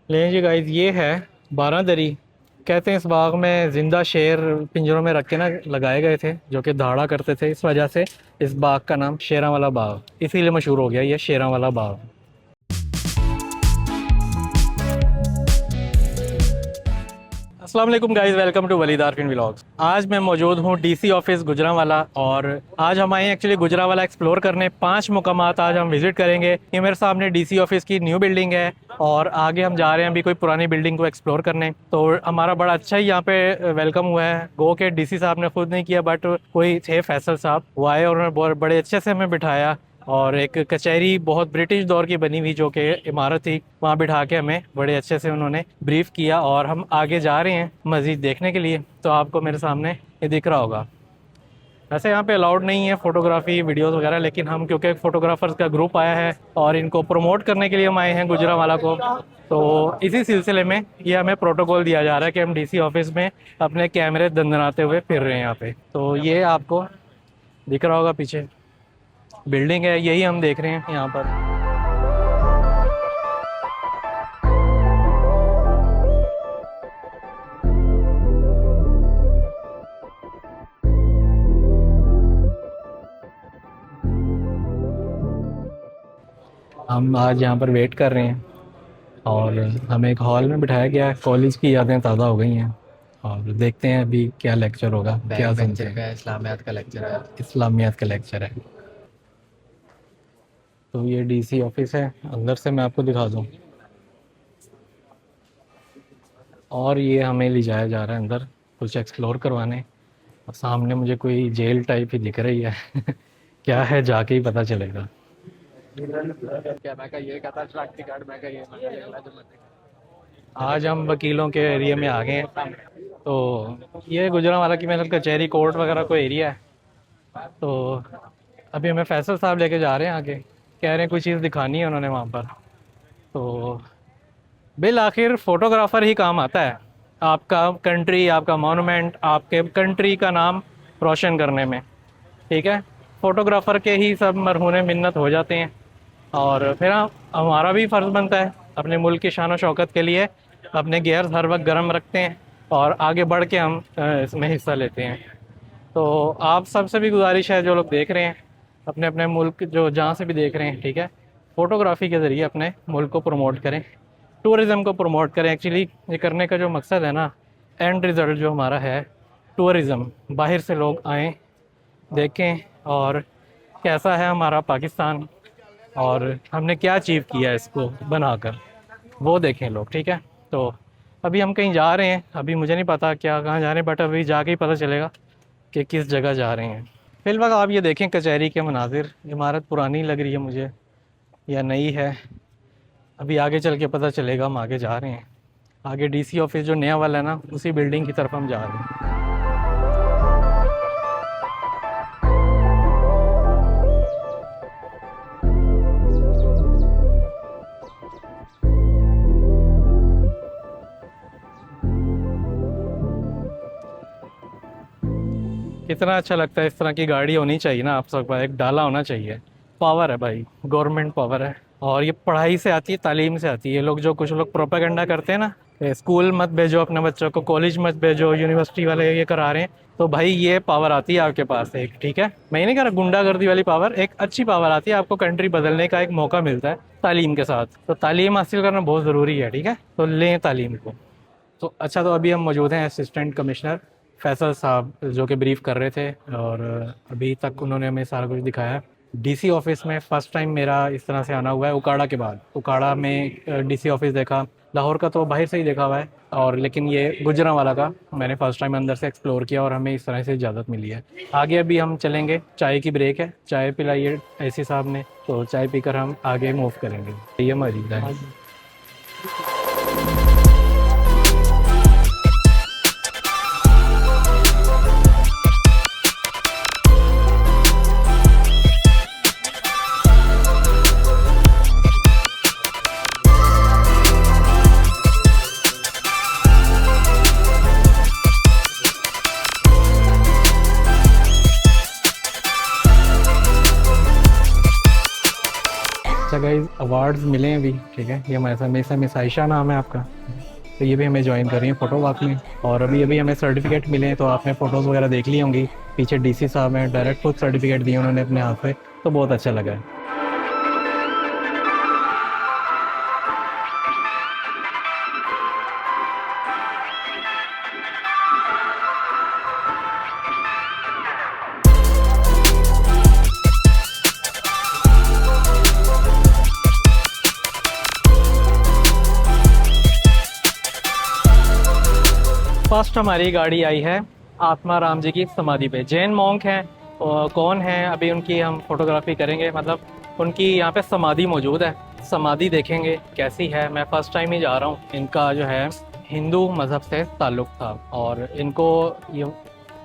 लें जी गाइस, ये है बारादरी। कहते हैं इस बाग में जिंदा शेर पिंजरों में रख के ना लगाए गए थे, जो कि दहाड़ा करते थे। इस वजह से इस बाग का नाम शेरां वाला बाग इसीलिए मशहूर हो गया, ये शेरां वाला बाग। अस्सलाम वालेकुम guys, welcome to Walid Arfin vlogs. आज मैं मौजूद हूँ डीसी ऑफिस गुजरांवाला, और आज हम आए हैं एक्चुअली गुजरांवाला एक्सप्लोर करने। 5 मुकामात आज हम विजिट करेंगे। ये मेरे सामने डीसी ऑफिस की न्यू बिल्डिंग है, और आगे हम जा रहे हैं अभी कोई पुरानी बिल्डिंग को एक्सप्लोर करने। तो हमारा बड़ा अच्छा ही यहाँ पे वेलकम हुआ है। गो के डीसी साहब ने खुद नहीं किया, बट कोई थे फैसल साहब, वो आए और उन्होंने बड़े अच्छे से हमें बिठाया। और एक कचहरी बहुत ब्रिटिश दौर की बनी हुई जो कि इमारत थी, वहाँ बिठा के हमें बड़े अच्छे से उन्होंने ब्रीफ किया। और हम आगे जा रहे हैं मज़ीद देखने के लिए। तो आपको मेरे सामने ये दिख रहा होगा। वैसे यहाँ पे अलाउड नहीं है फ़ोटोग्राफी वीडियोस वगैरह, लेकिन हम क्योंकि फोटोग्राफर्स का ग्रुप आया है और इनको प्रमोट करने के लिए हम आए हैं गुजरांवाला को, तो इसी सिलसिले में ये हमें प्रोटोकॉल दिया जा रहा है कि हम डीसी ऑफिस में अपने कैमरे दंदनाते हुए फिर रहे हैं यहाँ पे। तो ये आपको दिख रहा होगा पीछे बिल्डिंग है, यही हम देख रहे हैं यहाँ पर। हम आज यहाँ पर वेट कर रहे हैं, और हमें एक हॉल में बिठाया गया है। कॉलेज की यादें ताज़ा हो गई हैं, और देखते हैं अभी क्या लेक्चर होगा, क्या बैक सुनते बेंचर हैं। का इस्लामियात का लेक्चर है। इस्लामियात का लेक्चर है। तो ये डीसी ऑफिस है, अंदर से मैं आपको दिखा दूँ। और ये हमें ले जाया जा रहा है अंदर कुछ एक्सप्लोर करवाने, और सामने मुझे कोई जेल टाइप ही दिख रही है। क्या है जाके ही पता चलेगा। क्या मैं का ये कहता शनाख्ती कार्ड मैं का ये आज हम वकीलों के एरिया में आ गए हैं। तो ये गुजरांवाला की मतलब कचहरी कोर्ट वगैरह कोई एरिया है। तो अभी हमें फैसल साहब लेके जा रहे हैं आगे, कह रहे हैं कोई चीज़ दिखानी है उन्होंने वहाँ पर। तो बिल आखिर फोटोग्राफर ही काम आता है, आपका कंट्री, आपका मोनूमेंट, आपके कंट्री का नाम रोशन करने में। ठीक है, फोटोग्राफर के ही सब मरहूने मिन्नत हो जाते हैं। और फिर हमारा भी फ़र्ज़ बनता है अपने मुल्क की शान और शौकत के लिए अपने गियर्स हर वक्त गर्म रखते हैं, और आगे बढ़ के हम इसमें हिस्सा लेते हैं। तो आप सबसे भी गुजारिश है, जो लोग देख रहे हैं अपने अपने मुल्क, जो जहाँ से भी देख रहे हैं, ठीक है, फ़ोटोग्राफ़ी के ज़रिए अपने मुल्क को प्रमोट करें, टूरिज़्म को प्रमोट करें। एक्चुअली ये करने का जो मकसद है ना, एंड रिज़ल्ट जो हमारा है टूरिज़्म, बाहर से लोग आएँ, देखें और कैसा है हमारा पाकिस्तान, और हमने क्या अचीव किया है इसको बनाकर, वो देखें लोग। ठीक है, तो अभी हम कहीं जा रहे हैं, अभी मुझे नहीं पता क्या कहाँ जा रहे हैं, बट अभी जाके ही पता चलेगा कि किस जगह जा रहे हैं। फिलहाल आप ये देखें कचहरी के मनाजिर। इमारत पुरानी लग रही है मुझे या नई है, अभी आगे चल के पता चलेगा। हम आगे जा रहे हैं, आगे डीसी ऑफिस जो नया वाला है ना, उसी बिल्डिंग की तरफ हम जा रहे हैं। कितना अच्छा लगता है, इस तरह की गाड़ी होनी चाहिए ना आप सबके पास, एक डाला होना चाहिए। पावर है भाई, गवर्नमेंट पावर है। और ये पढ़ाई से आती है, तालीम से आती है। ये लोग जो कुछ लोग प्रोपेगेंडा करते हैं ना, स्कूल मत भेजो अपने बच्चों को, कॉलेज मत भेजो, यूनिवर्सिटी वाले ये करा रहे हैं, तो भाई ये पावर आती है आपके पास एक। ठीक है, मैं ये नहीं कह रहा गुंडागर्दी वाली पावर, एक अच्छी पावर आती है, आपको कंट्री बदलने का एक मौका मिलता है तालीम के साथ। तो तालीम हासिल करना बहुत ज़रूरी है। ठीक है, तो लें तालीम को। तो अच्छा, तो अभी हम मौजूद हैं असिस्टेंट कमिश्नर फैसल साहब, जो कि ब्रीफ कर रहे थे, और अभी तक उन्होंने हमें सारा कुछ दिखाया। डीसी ऑफिस में फ़र्स्ट टाइम मेरा इस तरह से आना हुआ है उकाड़ा के बाद। उकाड़ा में डीसी ऑफिस देखा, लाहौर का तो बाहर से ही देखा हुआ है, और लेकिन ये गुजरांवाला का मैंने फ़र्स्ट टाइम अंदर से एक्सप्लोर किया, और हमें इस तरह से इजाज़त मिली है। आगे अभी हम चलेंगे, चाय की ब्रेक है, चाय पिलाइए एसी साहब ने, तो चाय पीकर हम आगे मूव करेंगे। ये मरीज है। अच्छा गाइस अवार्ड्स मिले हैं अभी, ठीक है। ये हमारे साथ मिस आयशा नाम है आपका, तो ये भी हमें ज्वाइन कर रही है फ़ोटो वॉक में। और अभी अभी हमें सर्टिफिकेट मिले हैं, तो आपने फ़ोटोज़ वगैरह देख ली होंगी। पीछे डीसी साहब हैं, डायरेक्ट खुद सर्टिफिकेट दिए उन्होंने अपने हाथ पे, तो बहुत अच्छा लगा है। फर्स्ट हमारी गाड़ी आई है आत्मा राम जी की समाधि पे। जैन मॉन्क हैं, और कौन है अभी उनकी हम फोटोग्राफी करेंगे, मतलब उनकी यहाँ पे समाधि मौजूद है, समाधि देखेंगे कैसी है। मैं फ़र्स्ट टाइम ही जा रहा हूँ। इनका जो है हिंदू मज़हब से ताल्लुक़ था, और इनको ये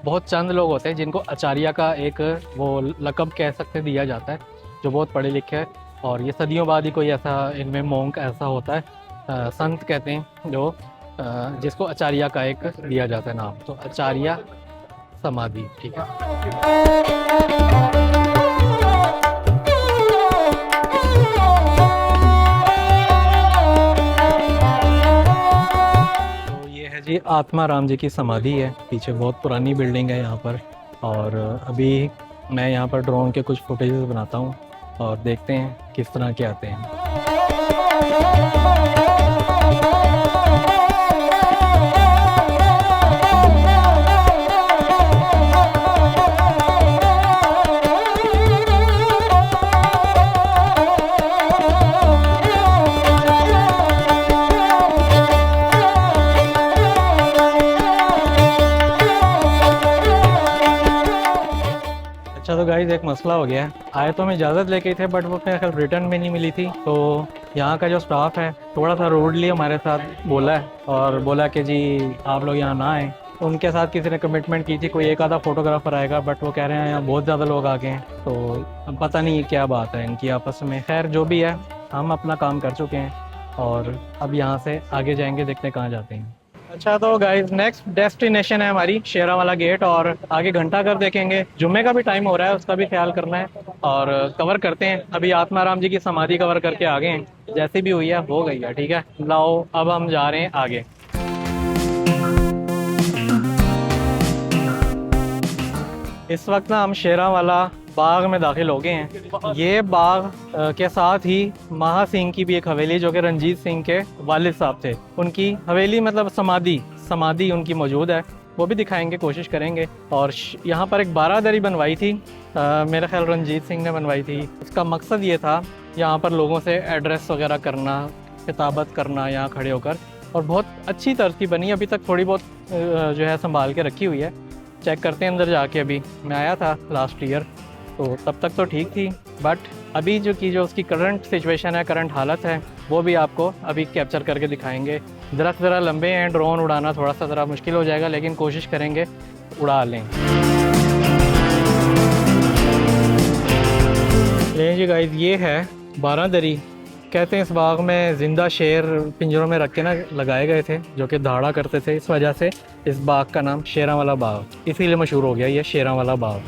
बहुत चंद लोग होते हैं जिनको आचार्य का एक वो लक़ब कह सकते दिया जाता है, जो बहुत पढ़े लिखे हैं। और ये सदियों बाद ही कोई ऐसा इनमें मॉन्क ऐसा होता है, संत कहते हैं, जो जिसको आचार्य का एक दिया जाता है नाम, तो आचार्य समाधि, ठीक है। तो ये है जी आत्मा राम जी की समाधि है। पीछे बहुत पुरानी बिल्डिंग है यहाँ पर, और अभी मैं यहाँ पर ड्रोन के कुछ फुटेजेस बनाता हूँ और देखते हैं किस तरह के आते हैं। अच्छा तो गाइस एक मसला हो गया है। आए तो हमें इजाज़त लेके थे, बट वो मेरे ख्याल रिटर्न में नहीं मिली थी। तो यहाँ का जो स्टाफ है थोड़ा सा रूडली हमारे साथ बोला है, और बोला कि जी आप लोग यहाँ ना आए। उनके साथ किसी ने कमिटमेंट की थी कोई एक आधा फोटोग्राफर आएगा, बट वो कह रहे हैं यहाँ बहुत ज़्यादा लोग आ गए हैं, तो अब पता नहीं क्या बात है इनकी आपस में। खैर जो भी है, हम अपना काम कर चुके हैं और अब यहाँ से आगे जाएंगे, देखते हैं कहाँ जाते हैं। अच्छा तो गाइस नेक्स्ट डेस्टिनेशन है हमारी शेरावाला गेट, और आगे घंटाघर देखेंगे। जुम्मे का भी टाइम हो रहा है, उसका भी ख्याल करना है, और कवर करते हैं। अभी आत्माराम जी की समाधि कवर करके आ गए हैं, जैसी भी हुई है हो गई है, ठीक है। लाओ अब हम जा रहे हैं आगे। इस वक्त ना हम शेरावाला बाग में दाखिल हो गए हैं। ये बाग के साथ ही महा सिंह की भी एक हवेली, जो कि रंजीत सिंह के वालिद साहब थे, उनकी हवेली मतलब समाधि उनकी मौजूद है, वो भी दिखाएंगे, कोशिश करेंगे। और यहाँ पर एक बारादरी बनवाई थी, मेरा ख्याल रंजीत सिंह ने बनवाई थी। उसका मकसद ये था यहाँ पर लोगों से एड्रेस वगैरह करना, खिताबत करना यहाँ खड़े होकर, और बहुत अच्छी तरह की बनी। अभी तक थोड़ी बहुत जो है संभाल के रखी हुई है, चेक करते हैं अंदर जाके। अभी मैं आया था लास्ट ईयर, तो तब तक तो ठीक थी, बट अभी जो उसकी करंट सिचुएशन है, करंट हालत है, वो भी आपको अभी कैप्चर करके दिखाएंगे। दरख्त ज़रा लंबे हैं, ड्रोन उड़ाना थोड़ा सा ज़रा मुश्किल हो जाएगा, लेकिन कोशिश करेंगे उड़ा लें। ले जी गाइस, ये है बारादरी। कहते हैं इस बाग में ज़िंदा शेर पिंजरों में रख के ना लगाए गए थे, जो कि दहाड़ा करते थे। इस वजह से इस बाग का नाम शेरावाला बाग, इसीलिए मशहूर हो गया ये शेरावाला बाग।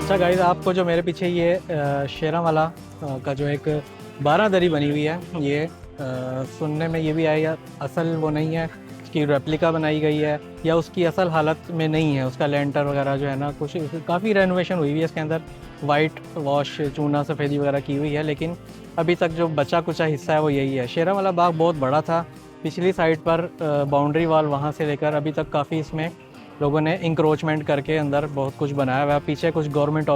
अच्छा गाइस, आपको जो मेरे पीछे ये शेरावाला का जो एक बारादरी बनी हुई है, ये सुनने में ये भी आया असल वो नहीं है, उसकी रेप्लिका बनाई गई है या उसकी असल हालत में नहीं है। उसका लेंटर वगैरह जो है ना, कुछ काफ़ी रेनोवेशन हुई हुई है इसके अंदर, वाइट वॉश चूना सफ़ेदी वगैरह की हुई है, लेकिन अभी तक जो बचा कुचा हिस्सा है वो यही है। शेरावाला बाग बहुत बड़ा था, पिछली साइड पर बाउंड्री वाल वहाँ से लेकर अभी तक काफ़ी इसमें लोगों ने इंक्रोचमेंट करके अंदर बहुत कुछ बनाया हुआ है। पीछे कुछ गवर्नमेंट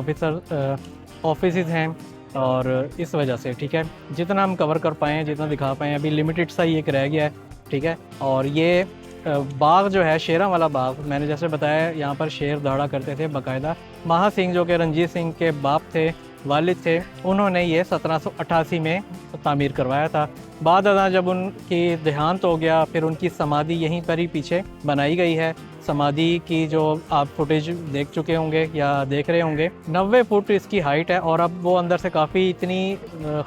ऑफिस हैं और इस वजह से, ठीक है, जितना हम कवर कर पाएँ, जितना दिखा पाएँ, अभी लिमिटेड सा ही एक रह गया है, ठीक है। और ये बाग जो है शेरावाला बाग, मैंने जैसे बताया यहाँ पर शेर दौड़ा करते थे बाकायदा। महा सिंह जो कि रंजीत सिंह के बाप थे, वालिद थे, उन्होंने ये 1788 में तामीर करवाया था। बाद अदा जब उनकी देहांत हो गया, फिर उनकी समाधि यहीं पर ही पीछे बनाई गई है। समाधि की जो आप फुटेज देख चुके होंगे या देख रहे होंगे, 90 फुट इसकी हाइट है और अब वो अंदर से काफ़ी इतनी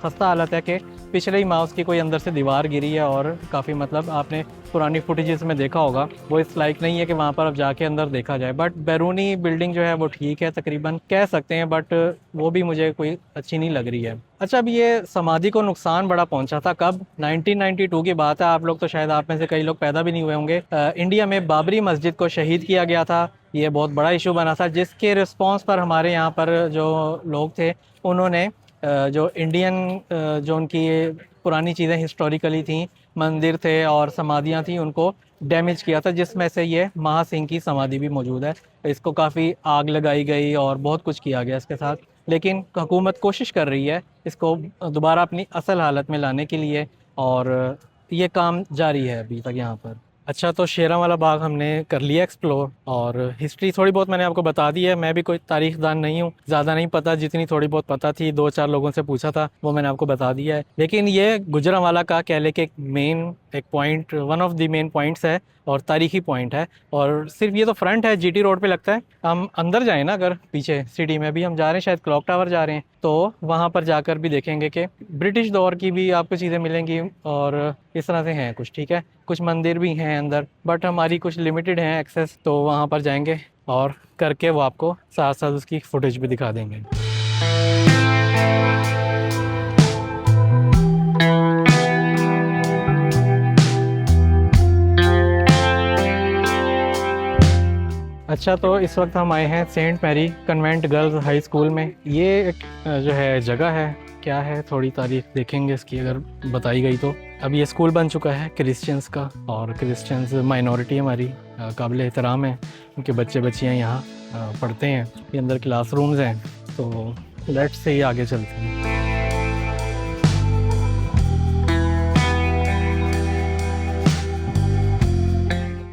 खस्ता हालत है कि पिछले ही माह उसकी कोई अंदर से दीवार गिरी है और काफ़ी, मतलब आपने पुरानी फुटेजेस में देखा होगा, वो इस लाइक नहीं है कि वहाँ पर अब जाके अंदर देखा जाए। बट बैरूनी बिल्डिंग जो है वो ठीक है, तकरीबन कह सकते हैं, बट वो भी मुझे कोई अच्छी नहीं लग रही है। अच्छा, अब ये समाधि को नुकसान बड़ा पहुंचा था कब? 1992 की बात है। आप लोग तो शायद, आप में से कई लोग पैदा भी नहीं हुए होंगे। इंडिया में बाबरी मस्जिद को शहीद किया गया था, ये बहुत बड़ा इशू बना था, जिसके रिस्पॉन्स पर हमारे यहाँ पर जो लोग थे उन्होंने जो इंडियन जो उनकी पुरानी चीज़ें हिस्टोरिकली थी, मंदिर थे और समाधियाँ थी, उनको डैमेज किया था, जिसमें से ये महा सिंह की समाधि भी मौजूद है। इसको काफ़ी आग लगाई गई और बहुत कुछ किया गया इसके साथ, लेकिन हुकूमत कोशिश कर रही है इसको दोबारा अपनी असल हालत में लाने के लिए और ये काम जारी है अभी तक यहाँ पर। अच्छा, तो शेरावाला बाग हमने कर लिया एक्सप्लोर और हिस्ट्री थोड़ी बहुत मैंने आपको बता दी है। मैं भी कोई तारीखदान नहीं हूँ, ज़्यादा नहीं पता, जितनी थोड़ी बहुत पता थी 2-4 लोगों से पूछा था वो मैंने आपको बता दिया है। लेकिन ये गुजरांवाला का कह ले कि एक point, one of the main points है और तारीखी पॉइंट है। और सिर्फ ये तो फ्रंट है, जीटी रोड पे लगता है। हम अंदर जाएँ ना, अगर पीछे सिटी में भी हम जा रहे हैं, शायद क्लॉक टावर जा रहे हैं, तो वहाँ पर जाकर भी देखेंगे कि ब्रिटिश दौर की भी आपको चीज़ें मिलेंगी और इस तरह से हैं कुछ, ठीक है। कुछ मंदिर भी हैं अंदर, बट हमारी कुछ लिमिटेड हैं एक्सेस, तो वहाँ पर जाएंगे और करके वो आपको साथ साथ उसकी फुटेज भी दिखा देंगे। अच्छा, तो इस वक्त हम आए हैं Saint Mary convent girls high school में। ये एक जो है जगह है, क्या है, थोड़ी तारीख देखेंगे इसकी अगर बताई गई तो। अब ये स्कूल बन चुका है क्रिश्चियंस का और क्रिश्चियंस माइनॉरिटी हमारी काबिल एहतराम है, उनके बच्चे बच्चियाँ यहाँ पढ़ते हैं। ये अंदर क्लासरूम्स हैं, तो लेट्स से ही आगे चलते हैं।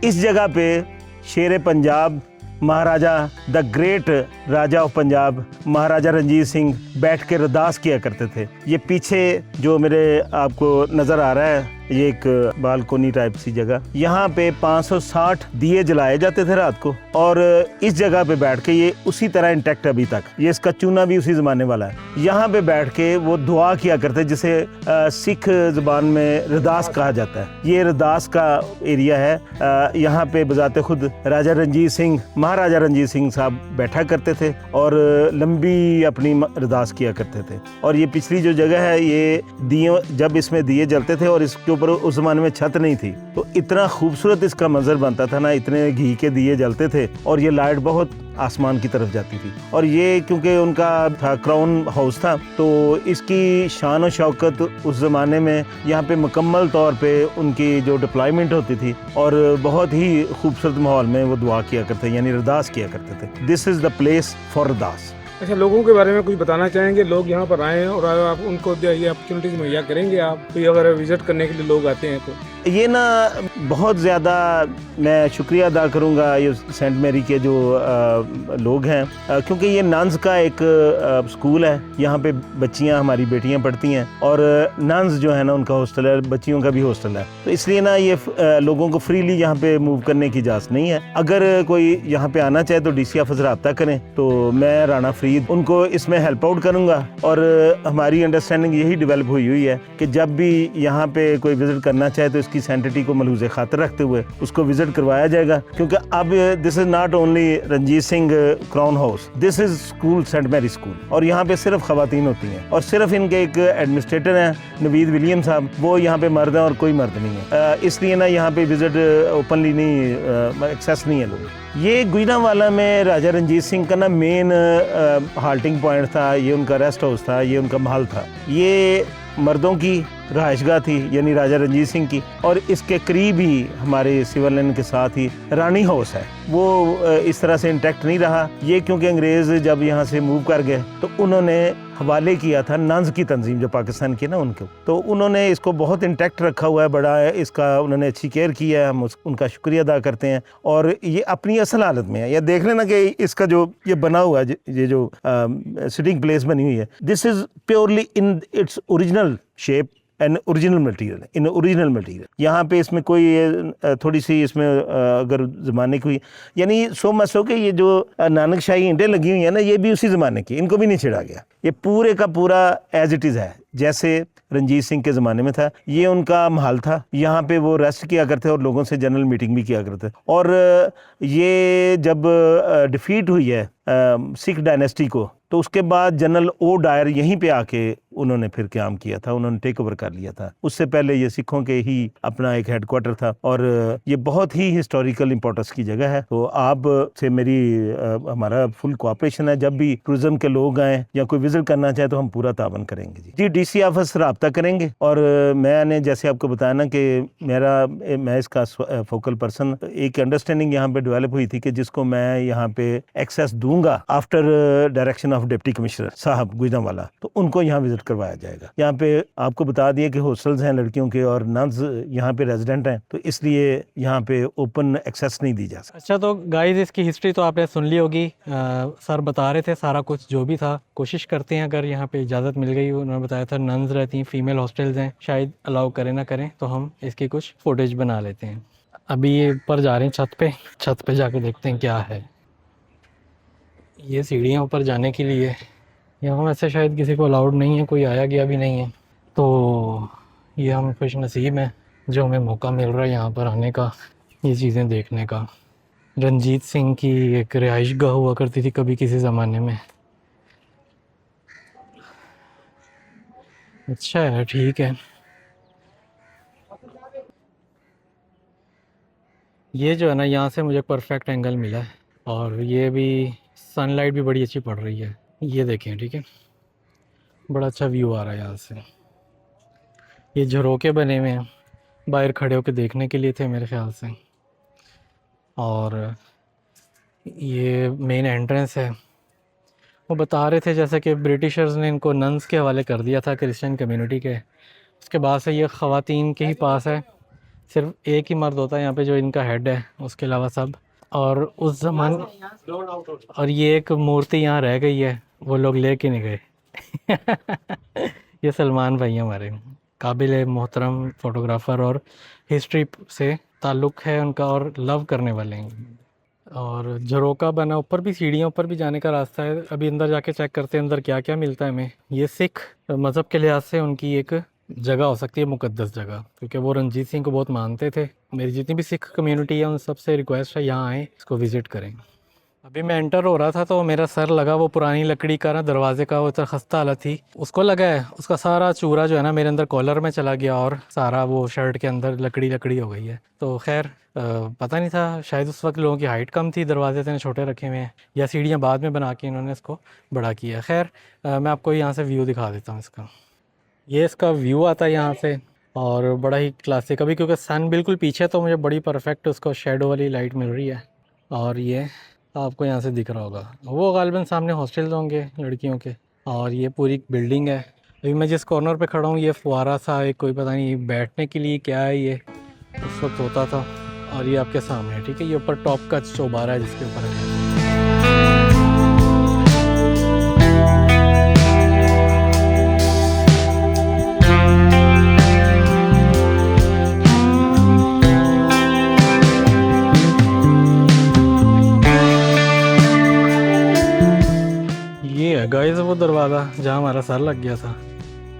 इस जगह पे शेर Punjab, Maharaja the great raja of Punjab Maharaja Ranjit Singh बैठ के अरदास किया करते थे। ये पीछे जो मेरे आपको नज़र आ रहा है, ये एक बालकोनी टाइप सी जगह, यहाँ पे 560 दिए जलाए जाते थे रात को और इस जगह पे बैठ के, ये उसी तरह इंटैक्ट अभी तक, ये इसका चूना भी उसी ज़माने वाला है। यहाँ पे बैठ के वो दुआ किया करते, जिसे सिख ज़बान में रदास कहा जाता है। ये रदास का एरिया है। यहाँ पे बजाते खुद राजा रंजीत सिंह, महाराजा रंजीत सिंह साहब बैठा करते थे और लंबी अपनी रदास किया करते थे। और ये पिछली जो जगह है, ये दिए, जब इसमें दिए जलते थे और इसके ऊपर उस जमाने में छत नहीं थी, तो इतना खूबसूरत इसका मंजर बनता था ना, इतने घी के दिए जलते थे और ये लाइट बहुत आसमान की तरफ जाती थी। और ये क्योंकि उनका था क्राउन हाउस था, तो इसकी शान और शौकत उस ज़माने में यहाँ पे मुकम्मल तौर पे उनकी जो डिप्लॉयमेंट होती थी और बहुत ही खूबसूरत माहौल में वो दुआ किया करते, यानी अरदास किया करते थे। This is the place for ardas. अच्छा, लोगों के बारे में कुछ बताना चाहेंगे? लोग यहाँ पर आए हैं और आप उनको ये अपॉर्चुनिटीज़ मुहैया करेंगे आप, तो अगर विज़िट करने के लिए लोग आते हैं तो? ये ना बहुत ज़्यादा मैं शुक्रिया अदा करूँगा ये सेंट मैरी के जो लोग हैं, क्योंकि ये नन्स का एक स्कूल है। यहाँ पे बच्चियाँ, हमारी बेटियाँ पढ़ती हैं और नन्स जो है ना, उनका हॉस्टल है, बच्चियों का भी हॉस्टल है। तो इसलिए ना ये लोगों को फ्रीली यहाँ पे मूव करने की इजाज़त नहीं है। अगर कोई यहाँ पे आना चाहे तो DC ऑफिस रब्ता करें, तो मैं राना फरीद उनको इसमें हेल्प आउट करूँगा। और हमारी अंडरस्टैंडिंग यही डेवलप हुई है कि जब भी यहाँ पे कोई विज़िट करना चाहे तो इसकी उसकी सैंटिटी को मलूज़ खातर रखते हुए उसको विज़िट करवाया जाएगा, क्योंकि अब this is not only Ranjit Singh crown house, this is school Saint Mary school, और यहाँ पे सिर्फ ख़वातीन होती हैं और सिर्फ इनके एक एडमिनिस्ट्रेटर हैं नवीद विलियम साहब, वो यहाँ पे मर्द हैं और कोई मर्द नहीं है, इसलिए ना यहाँ पे विज़िट ओपनली नहीं, एक्सेस नहीं है लोग। ये गुजरांवाला में राजा रंजीत सिंह का ना मेन हाल्टिंग पॉइंट था, ये उनका रेस्ट हाउस था, ये उनका महल था, ये मर्दों की रहायशगाह थी यानी राजा रंजीत सिंह की, और इसके करीब ही हमारे सिविल लाइन के साथ ही रानी हाउस है, वो इस तरह से इंटैक्ट नहीं रहा। ये क्योंकि अंग्रेज़ जब यहाँ से मूव कर गए तो उन्होंने हवाले किया था नंस की तंजीम जो पाकिस्तान की ना उनको, तो उन्होंने इसको बहुत इंटैक्ट रखा हुआ है, बड़ा है इसका, उन्होंने अच्छी केयर की है, हम उनका शुक्रिया अदा करते हैं। और ये अपनी असल हालत में है, या देख लेना कि इसका जो ये बना हुआ है, ये जो सिटिंग प्लेस बनी हुई है, this is purely in its original shape and original material, in original material. यहाँ पे इसमें कोई थोड़ी सी इसमें अगर ज़माने की, यानी सो मच हो कि ये जो नानकशाही ईंटें लगी हुई हैं ना, ये भी उसी ज़माने की, इनको भी नहीं छेड़ा गया, ये पूरे का पूरा एज इट इज़ है जैसे रंजीत सिंह के ज़माने में था। ये उनका महल था, यहाँ पे वो रेस्ट किया करते और लोगों से जनरल मीटिंग भी किया करते। और ये जब डिफीट हुई है सिख डायनेस्टी को, तो उसके बाद जनरल ओ डायर यहीं पे आके उन्होंने फिर क़याम किया था, उन्होंने टेक ओवर कर लिया था। उससे पहले ये सिखों के ही अपना एक हेडक्वार्टर था, और ये बहुत ही हिस्टोरिकल इंपॉर्टेंस की जगह है। तो आप से मेरी हमारा फुल कोऑपरेशन है, जब भी टूरिज्म के लोग आएँ या कोई विजिट करना चाहे तो हम पूरा तावन करेंगे जी। डीसी ऑफिस रब्ता करेंगे, और मैंने जैसे आपको बताया ना कि मैं इसका फोकल पर्सन, एक अंडरस्टैंडिंग यहाँ पे डेवलप हुई थी कि जिसको मैं यहाँ पे एक्सेस दूंगा after direction of deputy commissioner साहब गुजरांवाला, तो उनको यहाँ विजिट करवाया जाएगा। यहाँ पे आपको बता दिया कि हॉस्टल्स हैं लड़कियों के और नन्स यहाँ पे रेजिडेंट हैं, तो इसलिए यहाँ पे ओपन एक्सेस नहीं दी जा सकती। अच्छा, तो गाइस इसकी हिस्ट्री तो आपने सुन ली होगी, सर बता रहे थे सारा कुछ जो भी था। कोशिश करते हैं अगर यहाँ पे इजाज़त मिल गई, उन्होंने बताया था नन्स रहती हैं, फीमेल हॉस्टल्स हैं, शायद अलाउ करें ना करें, तो हम इसकी कुछ फुटेज बना लेते हैं। अभी ये ऊपर जा रहे हैं छत पे जाके देखते हैं क्या है। ये सीढ़ियाँ ऊपर जाने के लिए, यहाँ वैसे शायद किसी को अलाउड नहीं है, कोई आया गया भी नहीं है, तो ये हम खुश नसीब हैं जो हमें मौका मिल रहा है यहाँ पर आने का, ये चीज़ें देखने का। रंजीत सिंह की एक रिहाइशगाह हुआ करती थी कभी किसी ज़माने में। अच्छा है, ठीक है। ये जो है ना, यहाँ से मुझे परफेक्ट एंगल मिला है, और ये भी सनलाइट भी बड़ी अच्छी पड़ रही है। ये देखें, ठीक है, बड़ा अच्छा व्यू आ रहा है यहाँ से। ये झरोके बने हुए हैं, बाहर खड़े होकर देखने के लिए थे मेरे ख्याल से। और ये मेन एंट्रेंस है। वो बता रहे थे जैसे कि ब्रिटिशर्स ने इनको नन्स के हवाले कर दिया था, क्रिश्चियन कम्युनिटी के। उसके बाद से ये ख़वातीन के ही पास है, सिर्फ एक ही मर्द होता है यहाँ पे जो इनका हेड है, उसके अलावा सब। और उस ज़माने, और ये एक मूर्ति यहाँ रह गई है, वो लोग ले के नहीं गए। ये सलमान भाई हमारे काबिल मोहतरम फ़ोटोग्राफ़र, और हिस्ट्री से ताल्लुक़ है उनका, और लव करने वाले हैं। और झरोका बना, ऊपर भी सीढ़ियों पर भी जाने का रास्ता है। अभी अंदर जाके चेक करते हैं अंदर क्या क्या मिलता है हमें। ये सिख मज़हब के लिहाज से उनकी एक जगह हो सकती है, मुक़द्दस जगह, क्योंकि वो रंजीत सिंह को बहुत मानते थे। मेरी जितनी भी सिख कम्युनिटी है उन सबसे रिक्वेस्ट है यहाँ आएँ, इसको विज़िट करें। अभी मैं एंटर हो रहा था तो मेरा सर लगा वो पुरानी लकड़ी का ना दरवाजे का, वो इतना खस्ता हालत थी, उसको लगा है, उसका सारा चूरा जो है ना मेरे अंदर कॉलर में चला गया, और सारा वो शर्ट के अंदर लकड़ी हो गई है। तो खैर पता नहीं था, शायद उस वक्त लोगों की हाइट कम थी, दरवाजे इतने छोटे रखे हुए हैं, या सीढ़ियाँ बाद में बना के इन्होंने इसको बड़ा किया। खैर मैं आपको यहाँ से व्यू दिखा देता हूँ इसका। ये इसका व्यू आता है यहाँ से, और बड़ा ही क्लासिक। अभी क्योंकि सन बिल्कुल पीछे, तो मुझे बड़ी परफेक्ट उसको शेडो वाली लाइट मिल रही है। और ये आपको यहाँ से दिख रहा होगा, वो गालिबन सामने हॉस्टल्स होंगे लड़कियों के, और ये पूरी बिल्डिंग है। अभी मैं जिस कॉर्नर पे खड़ा हूँ, ये फुवारा सा एक, कोई पता नहीं बैठने के लिए क्या है, ये उस वक्त होता था। और ये आपके सामने, ठीक है, ये ऊपर टॉप का चौबारा है जिसके ऊपर है। गाइस वो दरवाज़ा जहाँ हमारा सर लग गया था,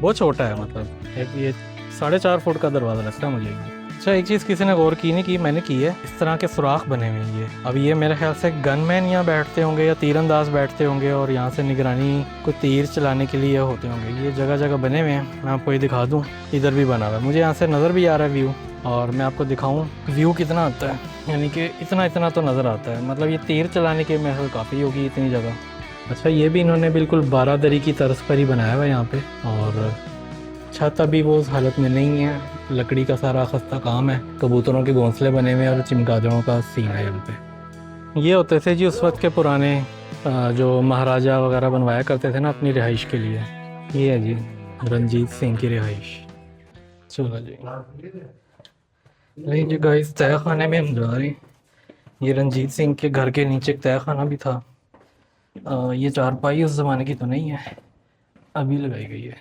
बहुत छोटा है, मतलब एक ये 4.5 फुट का दरवाज़ा लगता है मुझे। अच्छा, एक चीज़ किसी ने गौर की नहीं की, मैंने की है, इस तरह के सुराख बने हुए हैं ये। अब ये मेरे ख्याल से गनमैन यहाँ बैठते होंगे या तीरंदाज बैठते होंगे और यहाँ से निगरानी को तीर चलाने के लिए होते होंगे। ये जगह जगह बने हुए हैं। मैं आपको ये दिखा दूँ, इधर भी बना हुआ है, मुझे यहाँ से नज़र भी आ रहा है व्यू। और मैं आपको दिखाऊँ व्यू कितना आता है, यानी कि इतना तो नज़र आता है। मतलब ये तीर चलाने के मेरे ख्याल काफ़ी होगी इतनी जगह। अच्छा, ये भी इन्होंने बिल्कुल बारादरी की तर्ज पर ही बनाया हुआ है यहाँ पे। और छत अभी वो उस हालत में नहीं है, लकड़ी का सारा खस्ता काम है। कबूतरों के घोंसले बने हुए हैं और चमगादड़ों का सीन है यहाँ पे। ये होते थे जी उस वक्त के पुराने जो महाराजा वगैरह बनवाया करते थे ना अपनी रिहाइश के लिए। ये है जी रंजीत सिंह की रिहाइश। चलो जी, नहीं जी गाइस, तय खाने में हम जा रहे हैं। ये रंजीत सिंह के घर के नीचे एक तय खाना भी था। ये चारपाई उस ज़माने की तो नहीं है, अभी लगाई गई है।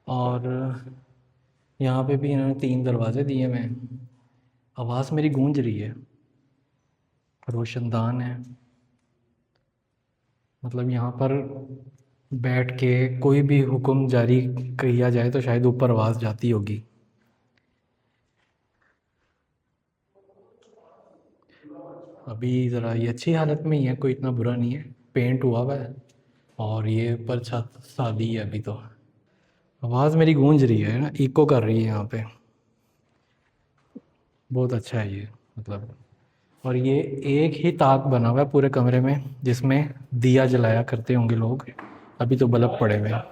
और यहाँ पे भी इन्होंने 3 दरवाजे दिए हुए हैं। आवाज़ मेरी गूंज रही है, रोशनदान है। मतलब यहाँ पर बैठ के कोई भी हुक्म जारी किया जाए तो शायद ऊपर आवाज़ जाती होगी। अभी ज़रा ये अच्छी हालत में ही है, कोई इतना बुरा नहीं है, पेंट हुआ हुआ है। और ये ऊपर छत सादी है अभी तो। आवाज़ मेरी गूंज रही है ना, इको कर रही है यहाँ पे। बहुत अच्छा है ये, मतलब। और ये एक ही ताक बना हुआ है पूरे कमरे में जिसमें दिया जलाया करते होंगे लोग। अभी तो बल्ब पड़े हुए हैं।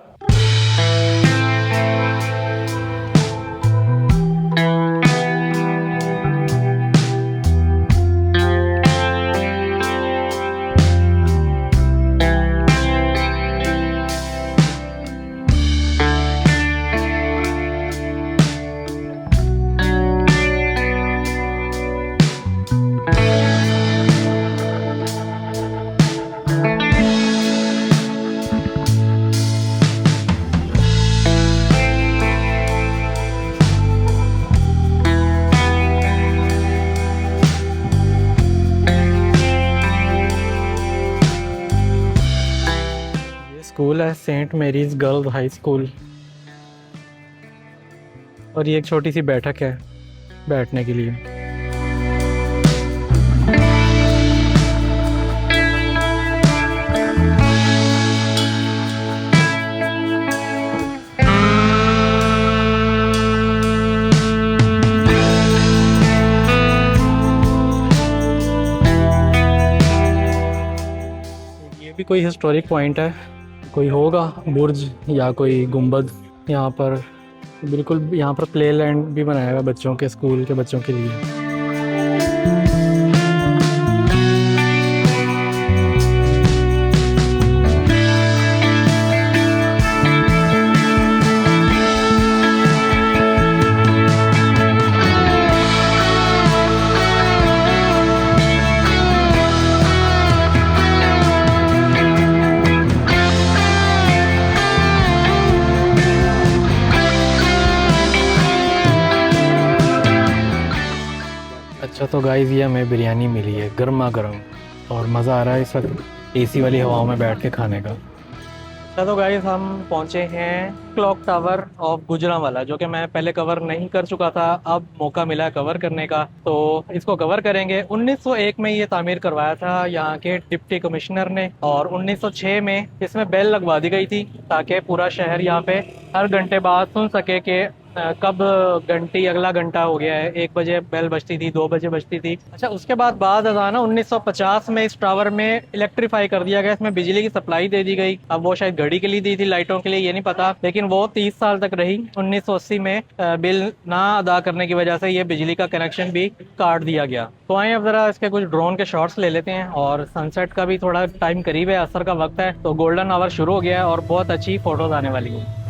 स्कूल है Saint Mary's girls high school. और ये एक छोटी सी बैठक है बैठने के लिए। ये भी कोई हिस्टोरिक पॉइंट है, कोई होगा बुर्ज या कोई गुंबद यहाँ पर। बिल्कुल यहाँ पर प्ले लैंड भी बनाया हुआ बच्चों के, स्कूल के बच्चों के लिए। अच्छा, तो गाइस ये हमें बिरयानी मिली है गर्मा गर्म और मज़ा आ रहा है इस वक्त एसी वाली हवाओं में बैठ के खाने का। अच्छा, तो गाइस हम पहुंचे हैं क्लॉक टावर ऑफ गुजरांवाला, जो कि मैं पहले कवर नहीं कर चुका था। अब मौका मिला कवर करने का, तो इसको कवर करेंगे। 1901 में ये तामीर करवाया था यहाँ के डिप्टी कमिश्नर ने, और 1906 में इसमें बेल लगवा दी गई थी ताकि पूरा शहर यहाँ पे हर घंटे बाद सुन सके कि कब घंटी अगला घंटा हो गया है। 1 बजे बेल बजती थी, 2 बजे बजती थी। अच्छा, उसके बाद अज़ाना 1950 में इस टावर में इलेक्ट्रीफाई कर दिया गया, इसमें बिजली की सप्लाई दे दी गई। अब वो शायद घड़ी के लिए दी थी, लाइटों के लिए ये नहीं पता, लेकिन वो 30 साल तक रही। 1980 में बिल ना अदा करने की वजह से ये बिजली का कनेक्शन भी काट दिया गया। तो आए अब जरा इसके कुछ ड्रोन के शॉट्स ले लेते हैं। और सनसेट का भी थोड़ा टाइम करीब है, असर का वक्त है, तो गोल्डन आवर शुरू हो गया है और बहुत अच्छी फोटोज आने वाली है।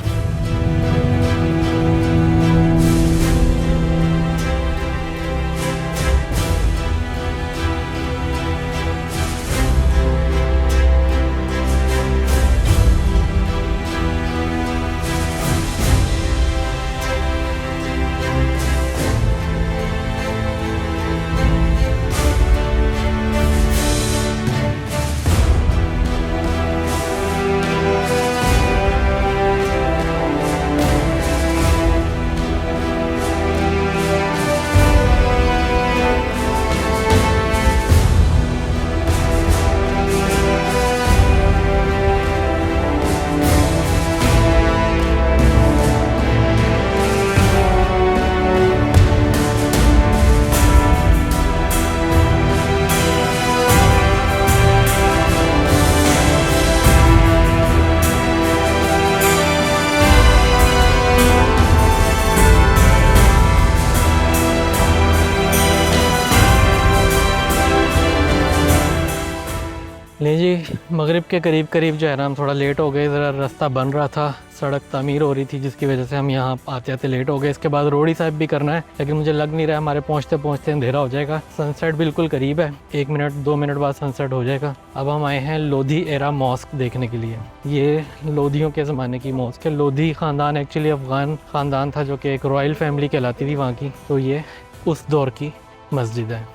ले जी, मगरिब के करीब करीब जो है ना हम थोड़ा लेट हो गए, ज़रा रास्ता बन रहा था, सड़क तामीर हो रही थी जिसकी वजह से हम यहाँ आते आते लेट हो गए। इसके बाद रोड़ी साहब भी करना है, लेकिन मुझे लग नहीं रहा है हमारे पहुँचते पहुँचते अंधेरा हो जाएगा। सनसेट बिल्कुल करीब है, 1 मिनट 2 मिनट बाद सनसेट हो जाएगा। अब हम आए हैं लोधी एरा मॉस्क देखने के लिए। ये लोधियों के ज़माने की मॉस्क है। लोधी ख़ानदान एक्चुअली अफ़गान ख़ानदान था जो कि एक रॉयल फैमिली कहलाती थी वहाँ की, तो ये उस दौर की मस्जिद है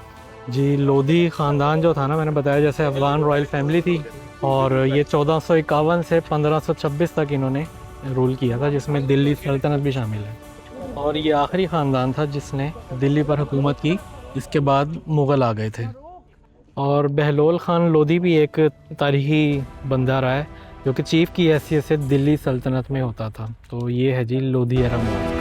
जी। लोधी ख़ानदान जो था ना, मैंने बताया जैसे अफ़गान रॉयल फैमिली थी, और ये 1451 से 1526 तक इन्होंने रूल किया था, जिसमें दिल्ली सल्तनत भी शामिल है। और ये आखिरी ख़ानदान था जिसने दिल्ली पर हुकूमत की, इसके बाद मुग़ल आ गए थे। और बहलोल ख़ान लोधी भी एक तारीख़ी बंदा रहा है जो कि चीफ़ की हैसियत से दिल्ली सल्तनत में होता था। तो ये है जी लोधी एरा मॉस्क।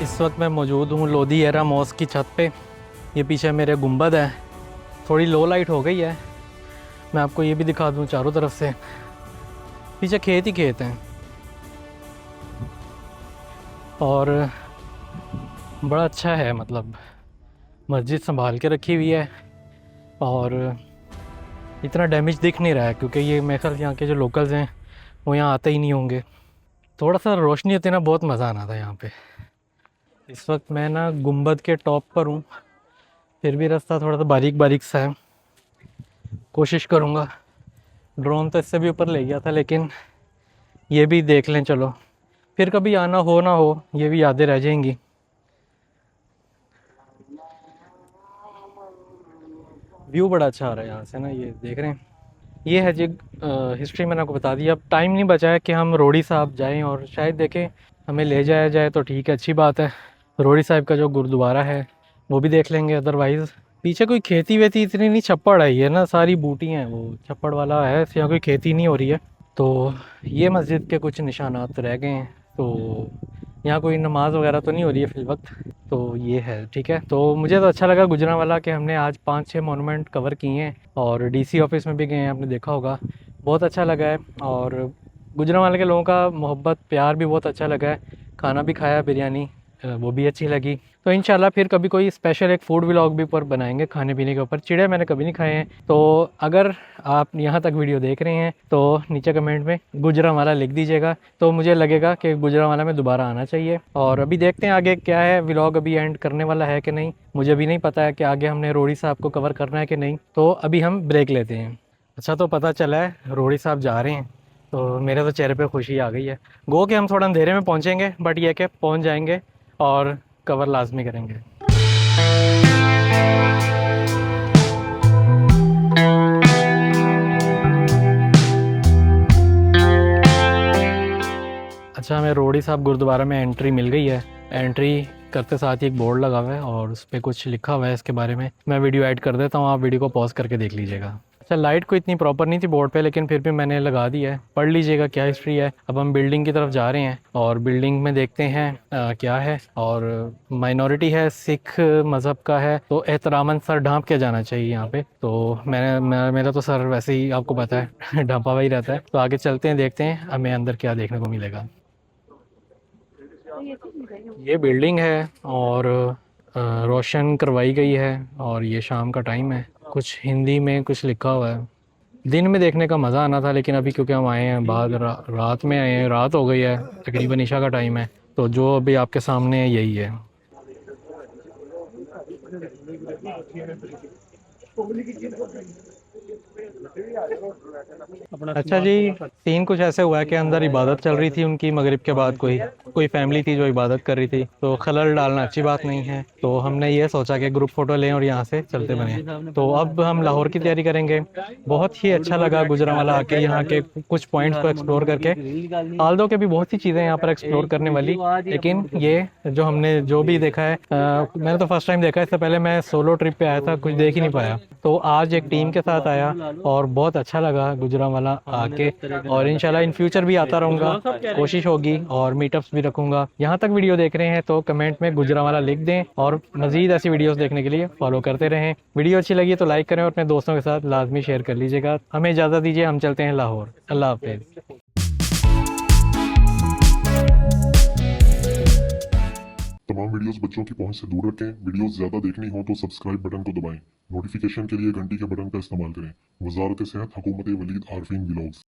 इस वक्त मैं मौजूद हूँ लोधी एरा मॉस्क की छत पे। ये पीछे मेरे गुंबद है, थोड़ी लो लाइट हो गई है। मैं आपको ये भी दिखा दूँ चारों तरफ से, पीछे खेत ही खेत हैं और बड़ा अच्छा है, मतलब मस्जिद संभाल के रखी हुई है और इतना डैमेज दिख नहीं रहा है क्योंकि ये मेरे ख्याल यहाँ के जो लोकल्स हैं वो यहाँ आते ही नहीं होंगे। थोड़ा सा रोशनी होती ना, बहुत मज़ा आना था यहाँ पे। इस वक्त मैं ना गुंबद के टॉप पर हूँ, फिर भी रास्ता थोड़ा सा बारीक बारीक सा है। कोशिश करूँगा, ड्रोन तो इससे भी ऊपर ले गया था, लेकिन ये भी देख लें चलो, फिर कभी आना हो ना हो ये भी यादें रह जाएंगी। व्यू बड़ा अच्छा आ रहा है यहाँ से ना, ये देख रहे हैं। ये है जी हिस्ट्री मैंने आपको बता दी। अब टाइम नहीं बचा है कि हम रोड़ी साहब जाएं और शायद देखें हमें ले जाया जाए तो ठीक है, अच्छी बात है। रोड़ी साहब का जो गुरुद्वारा है वो भी देख लेंगे। अदरवाइज़ पीछे कोई खेती वेती इतनी नहीं, छप्पड़ है ये ना, सारी बूटी हैं, वो छप्पड़ वाला है, यहाँ कोई खेती नहीं हो रही है। तो ये मस्जिद के कुछ निशानात रह गए हैं, तो यहाँ कोई नमाज वगैरह तो नहीं हो रही है फिल वक्त। तो ये है, ठीक है। तो मुझे तो अच्छा लगा गुजरांवाला कि हमने आज 5-6 मोनूमेंट कवर किए हैं और डीसी ऑफिस में भी गए हैं, आपने देखा होगा, बहुत अच्छा लगा है। और गुजरांवाला के लोगों का मोहब्बत प्यार भी बहुत अच्छा लगा है। खाना भी खाया, बिरयानी वो भी अच्छी लगी। तो इंशाल्लाह फिर कभी कोई स्पेशल एक फ़ूड व्लॉग भी ऊपर बनाएंगे खाने पीने के ऊपर। चिड़े मैंने कभी नहीं खाए हैं, तो अगर आप यहाँ तक वीडियो देख रहे हैं तो नीचे कमेंट में गुजरांवाला लिख दीजिएगा, तो मुझे लगेगा कि गुजरांवाला में दोबारा आना चाहिए। और अभी देखते हैं आगे क्या है, व्लॉग अभी एंड करने वाला है कि नहीं, मुझे भी नहीं पता है कि आगे हमने रोड़ी साहब को कवर करना है कि नहीं। तो अभी हम ब्रेक लेते हैं। अच्छा, तो पता चला है रोड़ी साहब जा रहे हैं, तो मेरे तो चेहरे पे खुशी आ गई है। गो कि हम थोड़ा अंधेरे में पहुँचेंगे, बट ये कि पहुँच जाएंगे और कवर लाजमी करेंगे। अच्छा, हमें रोड़ी साहब गुरुद्वारा में एंट्री मिल गई है। एंट्री करते साथ ही एक बोर्ड लगा हुआ है और उस पर कुछ लिखा हुआ है इसके बारे में। मैं वीडियो ऐड कर देता हूँ, आप वीडियो को पॉज करके देख लीजिएगा। अच्छा, लाइट को इतनी प्रॉपर नहीं थी बोर्ड पे, लेकिन फिर भी मैंने लगा दी है, पढ़ लीजिएगा क्या हिस्ट्री है। अब हम बिल्डिंग की तरफ जा रहे हैं और बिल्डिंग में देखते हैं क्या है। और माइनॉरिटी है, सिख मज़हब का है, तो एहतरामन सर ढांप के जाना चाहिए यहाँ पे। तो मेरा तो सर वैसे ही आपको पता है ढांपा हुआ ही रहता है। तो आगे चलते हैं, देखते हैं हमें अंदर क्या देखने को मिलेगा। ये बिल्डिंग है और रोशन करवाई गई है और ये शाम का टाइम है, कुछ हिंदी में कुछ लिखा हुआ है। दिन में देखने का मज़ा आना था, लेकिन अभी क्योंकि हम आए हैं बाद रात में आए हैं, रात हो गई है, तकरीबन ईशा का टाइम है, तो जो अभी आपके सामने है यही है। अच्छा जी, सीन कुछ ऐसे हुआ है कि अंदर इबादत चल रही थी उनकी मगरिब के बाद, कोई फैमिली थी जो इबादत कर रही थी, तो खलल डालना अच्छी बात नहीं है। तो हमने ये सोचा कि ग्रुप फोटो लें और यहाँ से चलते बने। तो अब हम लाहौर की तैयारी करेंगे। बहुत ही अच्छा लगा गुजरांवाला आके, यहाँ के कुछ पॉइंट्स को एक्सप्लोर करके। आल्दो के भी बहुत सी चीज़ें यहाँ पर एक्सप्लोर करने वाली, लेकिन ये जो हमने जो भी देखा है, मैंने तो फर्स्ट टाइम देखा। इससे पहले मैं सोलो ट्रिप पे आया था, कुछ देख ही नहीं पाया। तो आज एक टीम के साथ आया और बहुत अच्छा लगा गुजरांवाला आके, और इंशाल्लाह इन फ्यूचर भी आता रहूँगा, कोशिश होगी, और मीटअप्स भी रखूँगा। यहाँ तक वीडियो देख रहे हैं तो कमेंट में गुजरांवाला लिख दें, और मज़ीद ऐसी वीडियोस देखने के लिए फॉलो करते रहें। वीडियो अच्छी लगी तो लाइक करें और अपने दोस्तों के साथ लाजमी शेयर कर लीजिएगा। हमें इजाज़त दीजिए, हम चलते हैं लाहौर। अल्लाह हाफिज़। तमाम वीडियोस बच्चों की पहुंच से दूर रखें। वीडियोस ज़्यादा देखनी हो तो सब्सक्राइब बटन को दबाएं। नोटिफिकेशन के लिए घंटी के बटन का इस्तेमाल करें। वजारत सेहत, हुकूमत वलीद आरफीन व्लॉग्स।